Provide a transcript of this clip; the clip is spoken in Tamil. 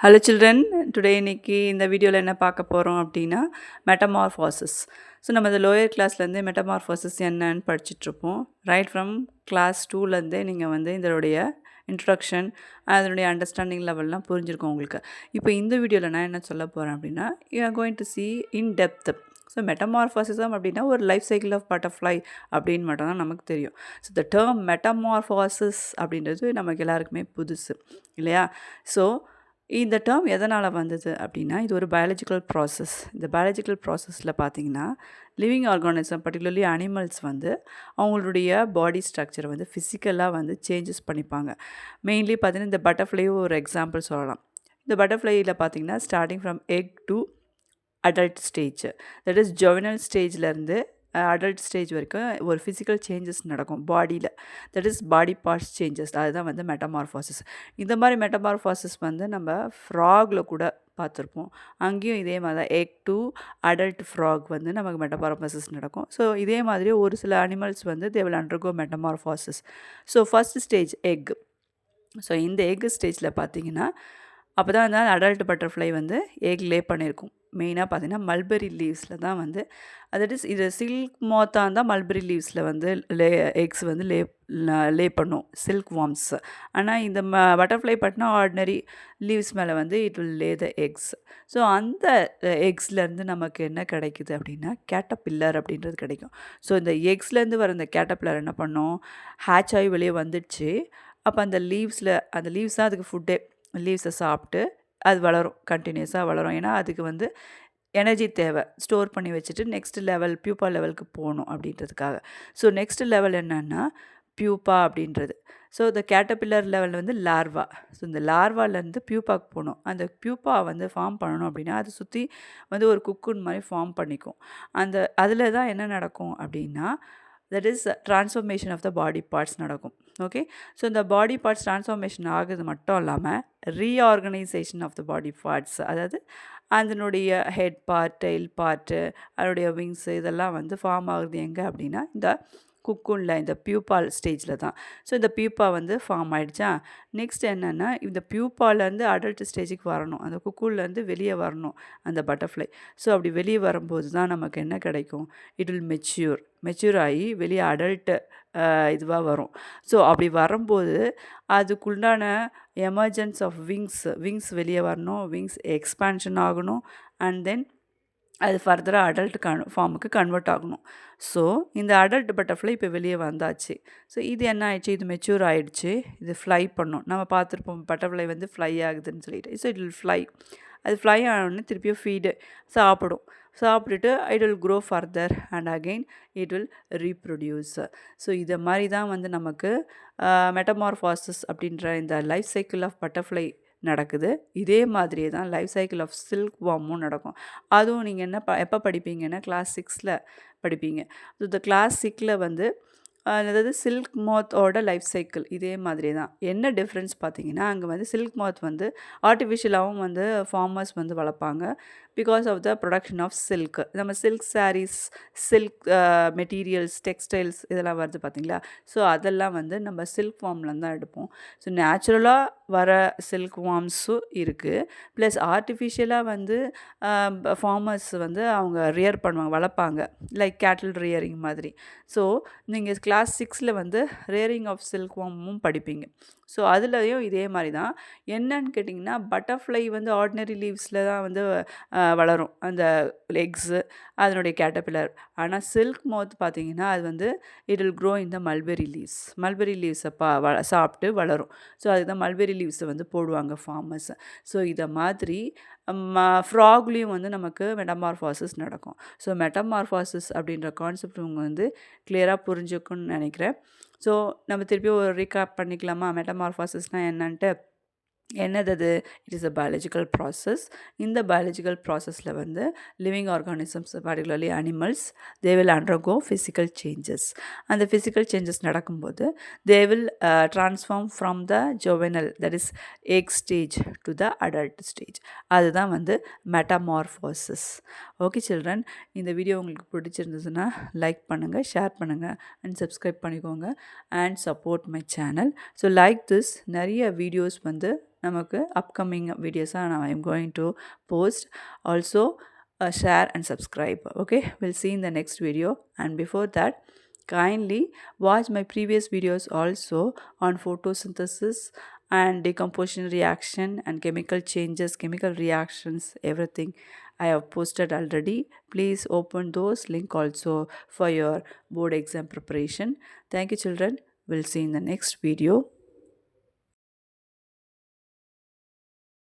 ஹலோ சில்ட்ரன், டுடே இன்னைக்கு இந்த வீடியோவில் என்ன பார்க்க போகிறோம் அப்படின்னா மெட்டமார்ஃபாசிஸ். ஸோ நம்ம இந்த லோயர் கிளாஸ்லேருந்தே மெட்டமார்ஃபாசிஸ் என்னன்னு படிச்சுட்ருப்போம். ரைட் ஃப்ரம் கிளாஸ் 2லேருந்தே நீங்கள் வந்து இதனுடைய இன்ட்ரொடக்ஷன், அதனுடைய அண்டர்ஸ்டாண்டிங் லெவல்லாம் புரிஞ்சிருக்கும் உங்களுக்கு. இப்போ இந்த வீடியோவில் நான் என்ன சொல்ல போகிறேன் அப்படின்னா, you are going to see in depth. So metamorphosism அப்படின்னா ஒரு லைஃப் சைக்கிள் ஆஃப் பட்டர்ஃப்ளை அப்படின்னு மட்டும் தான் நமக்கு தெரியும். ஸோ த டேர்ம் மெட்டமார்ஃபாசிஸ் அப்படின்றது நமக்கு எல்லாருக்குமே புதுசு இல்லையா? ஸோ இந்த டேர்ம் எதனால் வந்தது அப்படின்னா, இது ஒரு பயாலஜிக்கல் ப்ராசஸ். இந்த பயாலஜிக்கல் ப்ராசஸில் பார்த்தீங்கன்னா, லிவிங் ஆர்கானிசம் பர்டிகுலர்லி அனிமல்ஸ் வந்து அவங்களுடைய பாடி ஸ்ட்ரக்சரை வந்து ஃபிசிக்கலாக வந்து சேஞ்சஸ் பண்ணிப்பாங்க. மெயின்லி பார்த்தீங்கன்னா இந்த பட்டர்ஃப்ளையும் ஒரு எக்ஸாம்பிள் சொல்லலாம். இந்த பட்டர்ஃப்ளையில் பார்த்தீங்கன்னா starting from egg to adult stage, that is juvenile ஸ்டேஜ்லேருந்து அடல்ட் ஸ்டேஜ் வரைக்கும் ஒரு ஃபிசிக்கல் சேஞ்சஸ் நடக்கும் பாடியில். That is body parts changes. அதுதான் வந்து மெட்டமார்ஃபாசிஸ். இந்த மாதிரி மெட்டமார்ஃபாசிஸ் வந்து நம்ம ஃப்ராகில் கூட பார்த்துருப்போம். அங்கேயும் இதே மாதிரி தான் எக் டு அடல்ட் ஃப்ராக் வந்து நமக்கு மெட்டமார்ஃபாசிஸ் நடக்கும். ஸோ இதே மாதிரி ஒரு சில அனிமல்ஸ் வந்து தே will undergo metamorphosis. So first stage egg. So இந்த எக் ஸ்டேஜில் பார்த்தீங்கன்னா அப்போ தான் வந்து அடல்ட் பட்டர்ஃப்ளை வந்து எக் லே பண்ணியிருக்கும். மெயினாக பார்த்தீங்கன்னா மல்பெரி லீவ்ஸில் தான் வந்து தட் இஸ் இது சில்க் மோத்தாக இருந்தால் மல்பெரி லீவ்ஸில் வந்து எக்ஸ் வந்து லே பண்ணும், சில்க் வார்ம்ஸ். ஆனால் இந்த பட்டர்ஃப்ளை பட்டினா ஆர்டினரி லீவ்ஸ் மேலே வந்து it will Leh the X. So அந்த எக்ஸ்லேருந்து நமக்கு என்ன கிடைக்குது அப்படின்னா கேட்டபில்லர் அப்படின்றது கிடைக்கும். ஸோ இந்த எக்ஸ்லேருந்து வர இந்த கேட்டபில்லர் என்ன பண்ணோம், ஹேட்ச் ஆகி வெளியே வந்துடுச்சு. அப்போ அந்த லீவ்ஸ் தான் அதுக்கு ஃபுட்டே. லீவ்ஸை சாப்பிட்டு அது வளரும், கண்டினியூஸாக வளரும். ஏன்னா அதுக்கு வந்து எனர்ஜி தேவை, ஸ்டோர் பண்ணி வச்சுட்டு நெக்ஸ்ட் லெவல் பியூப்பா லெவலுக்கு போகணும் அப்படின்றதுக்காக. ஸோ நெக்ஸ்ட் லெவல் என்னென்னா பியூப்பா அப்படின்றது. ஸோ இந்த கேட்டபில்லர் லெவல் வந்து லார்வா. ஸோ இந்த லார்வாலேருந்து பியூப்பாக்கு போகணும். அந்த பியூப்பா வந்து ஃபார்ம் பண்ணணும் அப்படின்னா அது சுற்றி வந்து ஒரு குக்குன் மாதிரி ஃபார்ம் பண்ணிக்கும். அதில் தான் என்ன நடக்கும் அப்படின்னா that is transformation of the body parts நடக்கும். ஓகே, ஸோ இந்த பாடி பார்ட்ஸ் ட்ரான்ஸ்ஃபர்மேஷன் ஆகுது மட்டும் இல்லாமல் reorganisation of the body parts, அதாவது அதனுடைய ஹெட் பார்ட், டெயில் பார்ட்டு, அதனுடைய விங்ஸு இதெல்லாம் வந்து ஃபார்ம் ஆகுது எங்கே அப்படின்னா இந்த குக்குனில், இந்த பியூப்பால் ஸ்டேஜில் தான். ஸோ இந்த பியூப்பா வந்து ஃபார்ம் ஆகிடுச்சா. நெக்ஸ்ட் என்னென்னா இந்த பியூப்பாலேருந்து அடல்ட் ஸ்டேஜுக்கு வரணும், அந்த குக்கூன்லேருந்து வெளியே வரணும் அந்த பட்டர்ஃப்ளை. ஸோ அப்படி வெளியே வரும்போது தான் நமக்கு என்ன கிடைக்கும், இட் வில் மெச்சூர் ஆகி வெளியே அடல்ட்டு இதுவாக வரும். ஸோ அப்படி வரும்போது அதுக்குண்டான எமர்ஜென்ஸ் ஆஃப் விங்ஸ் வெளியே வரணும், விங்ஸ் எக்ஸ்பேன்ஷன் ஆகணும், அண்ட் தென் அது ஃபர்தராக அடல்ட் ஃபார்முக்கு கன்வெர்ட் ஆகணும். ஸோ இந்த அடல்ட் பட்டர்ஃப்ளை இப்போ வெளியே வந்தாச்சு. ஸோ இது என்ன ஆயிடுச்சு, இது மெச்சூர் ஆகிடுச்சு, இது ஃப்ளை பண்ணும். நம்ம பார்த்துருப்போம் பட்டர்ஃப்ளை வந்து ஃப்ளை ஆகுதுன்னு சொல்லிட்டு. So it will fly. அது ஃப்ளை ஆனோடனே திருப்பியும் ஃபீடு சாப்பிட்டுட்டு it will grow further and again it will reproduce. So இதை மாதிரி தான் வந்து நமக்கு மெட்டமார்ஃபாசிஸ் அப்படின்ற இந்த லைஃப் சைக்கிள் ஆஃப் பட்டர்ஃப்ளை நடக்குது. இதே மாதிரியே தான் லைஃப் சைக்கிள் ஆஃப் சில்க் வார்மும் நடக்கும். அதுவும் நீங்கள் எப்போ படிப்பீங்கன்னா கிளாஸ் 6ல் படிப்பீங்க. ஸோ இந்த கிளாஸ் 6ல் வந்து அதாவது சில்க் மோத்தோட லைஃப் சைக்கிள் இதே மாதிரி தான். என்ன டிஃப்ரென்ஸ் பார்த்தீங்கன்னா, அங்கே வந்து சில்க் மோத் வந்து ஆர்டிஃபிஷியலாகவும் வந்து ஃபார்மர்ஸ் வந்து வளர்ப்பாங்க. Because of the production of silk. நம்ம silk saris, silk materials, textiles இதெல்லாம் வருது பார்த்தீங்களா. ஸோ அதெல்லாம் வந்து நம்ம சில்க் வார்ம்லேருந்து தான் எடுப்போம். ஸோ நேச்சுரலாக வர சில்க் வார்ம்ஸும் இருக்குது, ப்ளஸ் ஆர்டிஃபிஷியலாக வந்து ஃபார்மர்ஸ் வந்து அவங்க வளர்ப்பாங்க, லைக் கேட்டில் ரியரிங் மாதிரி. ஸோ நீங்கள் கிளாஸ் 6ல் வந்து ரேரிங் ஆஃப் சில்க் வார்மும் படிப்பீங்க. ஸோ அதுலேயும் இதே மாதிரி தான். என்னன்னு கேட்டிங்கன்னா பட்டர்ஃப்ளை வந்து ஆர்டினரி லீவ்ஸில் தான் வந்து வளரும் அந்த எக்ஸு, அதனுடைய கேட்டபில்லர். ஆனால் சில்க் மோத் பார்த்திங்கன்னா அது வந்து it will grow in the mulberry லீவ்ஸை சாப்பிட்டு வளரும். ஸோ அதுதான் மல்பெரி லீவ்ஸை வந்து போடுவாங்க ஃபார்மர்ஸ். ஸோ இதை மாதிரி ஃப்ராக்லேயும் வந்து நமக்கு மெட்டமார்ஃபாசிஸ் நடக்கும். ஸோ மெட்டமார்ஃபாசிஸ் அப்படின்ற கான்செப்ட் உங்க வந்து கிளியராக புரிஞ்சுக்குன்னு நினைக்கிறேன். ஸோ நம்ம திருப்பி ஒரு ரீகேப் பண்ணிக்கலாமா, மெட்டமார்ஃபாசிஸ்னால் என்னன்ட்டு. என்னது it is a biological process. இந்த பயாலஜிக்கல் ப்ராசஸில் வந்து living organisms particularly animals they will undergo physical changes. அந்த ஃபிசிக்கல் சேஞ்சஸ் நடக்கும்போது they will transform from the juvenile, that is egg stage to the adult stage. அதுதான் வந்து மெட்டமார்ஃபாசிஸ். ஓகே சில்ட்ரன், இந்த வீடியோ உங்களுக்கு பிடிச்சிருந்ததுன்னா லைக் பண்ணுங்கள், ஷேர் பண்ணுங்கள், அண்ட் சப்ஸ்கிரைப் பண்ணிக்கோங்க, and support my channel. So like this நிறைய வீடியோஸ் வந்து நமக்கு அப்கமிங் வீடியோஸாக நான் I'm going to post. Also share and subscribe. Okay, we'll see in the next video. And before that, kindly watch my previous videos also on photosynthesis and decomposition reaction and chemical changes, chemical reactions, everything I have posted already. Please open those link also for your board exam preparation. Thank you children. We'll see in the next video.